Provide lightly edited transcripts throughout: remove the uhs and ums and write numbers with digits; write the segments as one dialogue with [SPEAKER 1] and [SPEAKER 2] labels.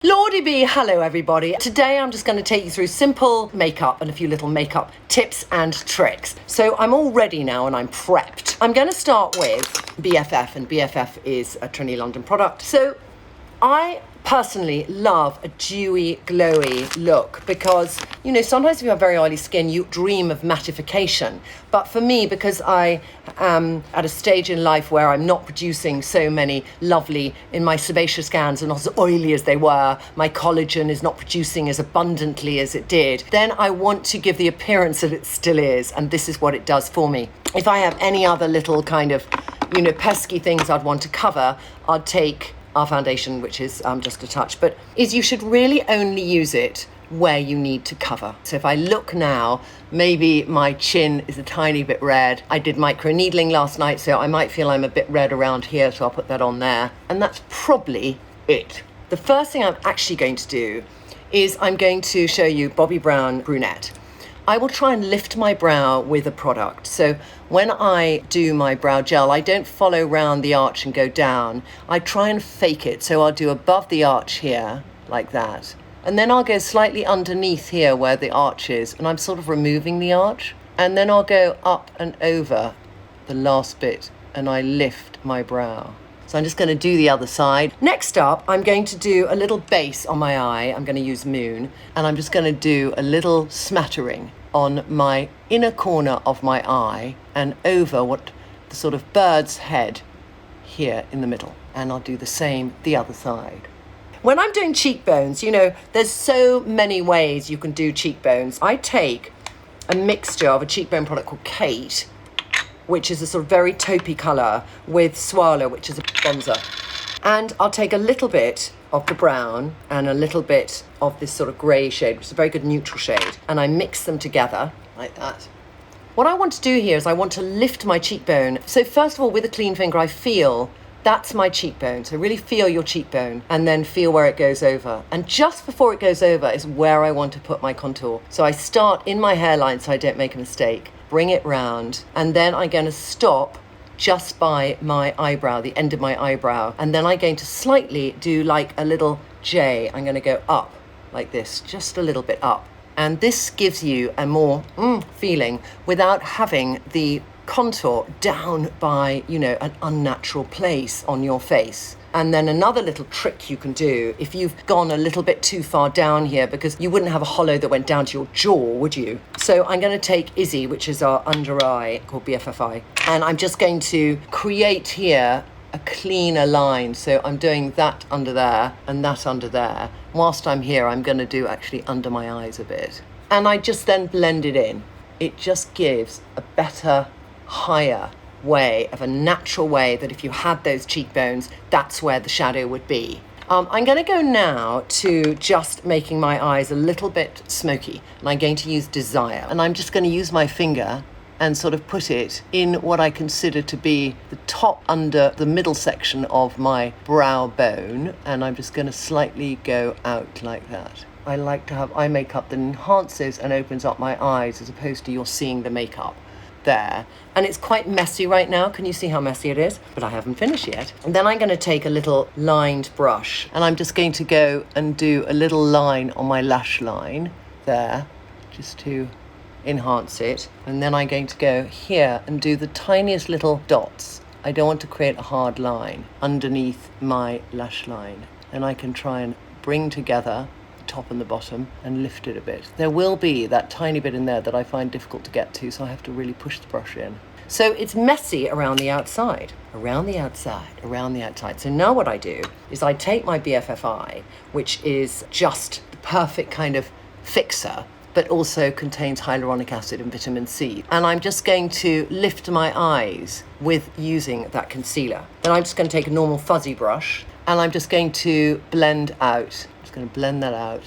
[SPEAKER 1] Lordy be, hello everybody. Today I'm just going to take you through simple makeup and a few little makeup tips and tricks. So I'm all ready now and I'm prepped. I'm going to start with BFF, and BFF is a Trinny London product. So I personally love a dewy, glowy look because, you know, sometimes if you have very oily skin, you dream of mattification. But for me, because I am at a stage in life where I'm not producing so many lovely, in my sebaceous glands are not as oily as they were, my collagen is not producing as abundantly as it did, then I want to give the appearance that it still is, and this is what it does for me. If I have any other little kind of, you know, pesky things I'd want to cover, I'd take our foundation, which is just a touch, but you should really only use it where you need to cover. So if I look now, maybe my chin is a tiny bit red. I did micro needling last night, so I might feel I'm a bit red around here, so I'll put that on there. And that's probably it. The first thing I'm actually going to do is I'm going to show you Bobbi Brown Brunette. I will try and lift my brow with a product. So when I do my brow gel, I don't follow round the arch and go down. I try and fake it. So I'll do above the arch here, like that. And then I'll go slightly underneath here where the arch is, and I'm sort of removing the arch. And then I'll go up and over the last bit, and I lift my brow. So I'm just going to do the other side. Next up, I'm going to do a little base on my eye. I'm going to use Moon, and I'm just going to do a little smattering on my inner corner of my eye and over what the sort of bird's head here in the middle. And I'll do the same the other side. When I'm doing cheekbones, you know, there's so many ways you can do cheekbones. I take a mixture of a cheekbone product called Kate, which is a sort of very taupey colour, with Swallow, which is a bronzer. And I'll take a little bit of the brown and a little bit of this sort of grey shade, which is a very good neutral shade, and I mix them together like that. What I want to do here is I want to lift my cheekbone. So first of all, with a clean finger, I feel that's my cheekbone. So really feel your cheekbone and then feel where it goes over. And just before it goes over is where I want to put my contour. So I start in my hairline so I don't make a mistake, bring it round, and then I'm going to stop just by my eyebrow, the end of my eyebrow. And then I'm going to slightly do like a little J. I'm going to go up like this, just a little bit up. And this gives you a more feeling without having the contour down by, you know, an unnatural place on your face. And then another little trick you can do, if you've gone a little bit too far down here, because you wouldn't have a hollow that went down to your jaw, would you? So I'm going to take Izzy, which is our under eye, called BFFI, and I'm just going to create here a cleaner line. So I'm doing that under there and that under there. Whilst I'm here, I'm going to do actually under my eyes a bit. And I just then blend it in. It just gives a better, higher way, of a natural way, that if you had those cheekbones, that's where the shadow would be. I'm going to go now to just making my eyes a little bit smoky, and I'm going to use Desire, and I'm just going to use my finger and sort of put it in what I consider to be the top under the middle section of my brow bone, and I'm just going to slightly go out like that. I like to have eye makeup that enhances and opens up my eyes, as opposed to you're seeing the makeup there. And it's quite messy right now. Can you see how messy it is? But I haven't finished yet. And then I'm going to take a little lined brush, and I'm just going to go and do a little line on my lash line there, just to enhance it. And then I'm going to go here and do the tiniest little dots. I don't want to create a hard line underneath my lash line. And I can try and bring together top and the bottom and lift it a bit. There will be that tiny bit in there that I find difficult to get to, so I have to really push the brush in. So it's messy around the outside, around the outside, around the outside. So now what I do is I take my BFFI, which is just the perfect kind of fixer, but also contains hyaluronic acid and vitamin C. And I'm just going to lift my eyes with using that concealer. Then I'm just going to take a normal fuzzy brush, and I'm just going to blend out. Just going to blend that out,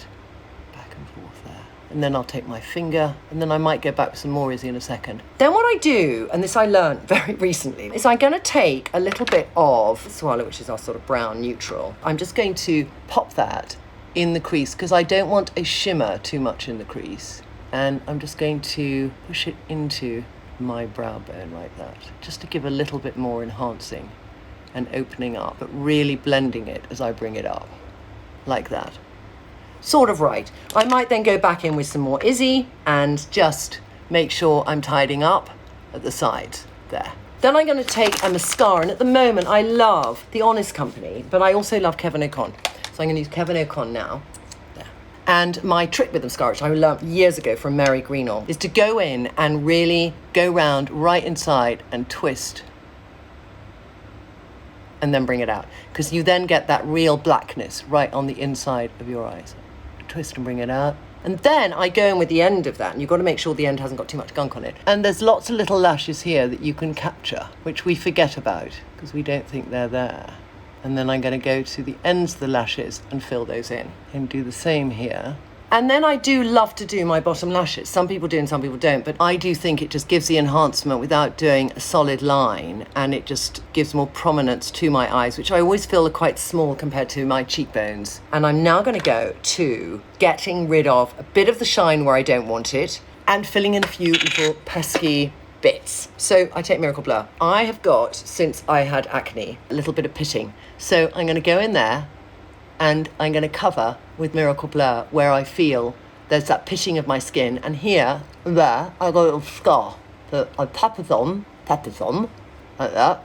[SPEAKER 1] back and forth there. And then I'll take my finger, and then I might go back with some more Izzy in a second. Then what I do, and this I learned very recently, is I'm going to take a little bit of Swallow, which is our sort of brown neutral. I'm just going to pop that in the crease, because I don't want a shimmer too much in the crease. And I'm just going to push it into my brow bone like that, just to give a little bit more enhancing and opening up, but really blending it as I bring it up. like that. Sort of right. I might then go back in with some more Izzy and just make sure I'm tidying up at the sides there. Then I'm going to take a mascara, and at the moment I love The Honest Company, but I also love Kevyn Aucoin. So I'm going to use Kevyn Aucoin now. There. And my trick with the mascara, which I learned years ago from Mary Greenall, is to go in and really go round right inside and twist. And then bring it out. Because you then get that real blackness right on the inside of your eyes. Twist and bring it out. And then I go in with the end of that, and you've got to make sure the end hasn't got too much gunk on it. And there's lots of little lashes here that you can capture, which we forget about because we don't think they're there. And then I'm going to go to the ends of the lashes and fill those in. And do the same here. And then I do love to do my bottom lashes. Some people do and some people don't, but I do think it just gives the enhancement without doing a solid line, and it just gives more prominence to my eyes, which I always feel are quite small compared to my cheekbones. And I'm now going to go to getting rid of a bit of the shine where I don't want it and filling in a few little pesky bits. So I take Miracle Blur. I have got, since I had acne, a little bit of pitting. So I'm going to go in there and I'm going to cover with Miracle Blur where I feel there's that pitching of my skin. And here, there, I got a little scar that I tap it on, like that.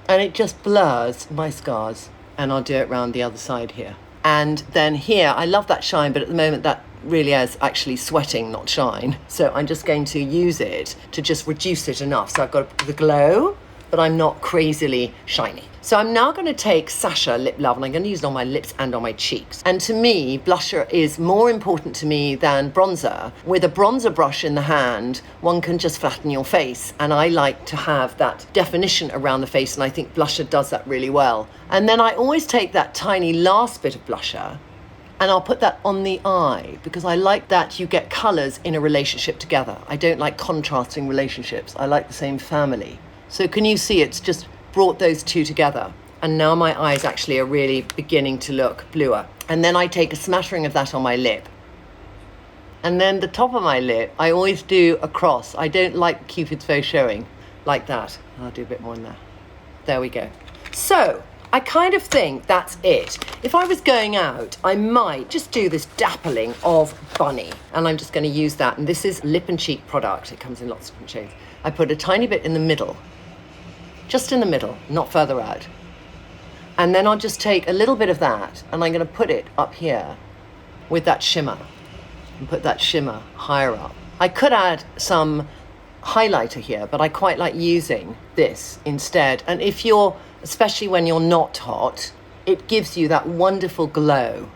[SPEAKER 1] And it just blurs my scars. And I'll do it around the other side here. And then here, I love that shine, but at the moment that really is actually sweating, not shine. So I'm just going to use it to just reduce it enough. So I've got the glow, but I'm not crazily shiny. So I'm now going to take Sacha Lip Love, and I'm going to use it on my lips and on my cheeks. And to me, blusher is more important to me than bronzer. With a bronzer brush in the hand, one can just flatten your face. And I like to have that definition around the face, and I think blusher does that really well. And then I always take that tiny last bit of blusher, and I'll put that on the eye, because I like that you get colours in a relationship together. I don't like contrasting relationships. I like the same family. So can you see it's just brought those two together? And now my eyes actually are really beginning to look bluer. And then I take a smattering of that on my lip. And then the top of my lip, I always do a cross. I don't like Cupid's bow showing like that. I'll do a bit more in there. There we go. So I kind of think that's it. If I was going out, I might just do this dappling of Bunny. And I'm just going to use that. And this is lip and cheek product. It comes in lots of different shades. I put a tiny bit in the middle. Just in the middle, not further out. And then I'll just take a little bit of that, and I'm going to put it up here with that shimmer, and put that shimmer higher up. I could add some highlighter here, but I quite like using this instead. And if you're, especially when you're not hot, it gives you that wonderful glow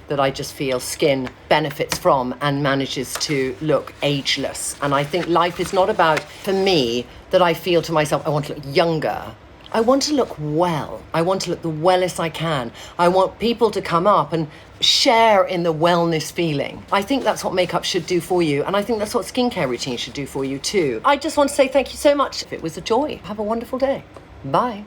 [SPEAKER 1] that I just feel skin benefits from and manages to look ageless. And I think life is not about, for me, that I feel to myself, I want to look younger. I want to look well. I want to look the wellest I can. I want people to come up and share in the wellness feeling. I think that's what makeup should do for you. And I think that's what skincare routine should do for you too. I just want to say thank you so much. It was a joy. Have a wonderful day. Bye.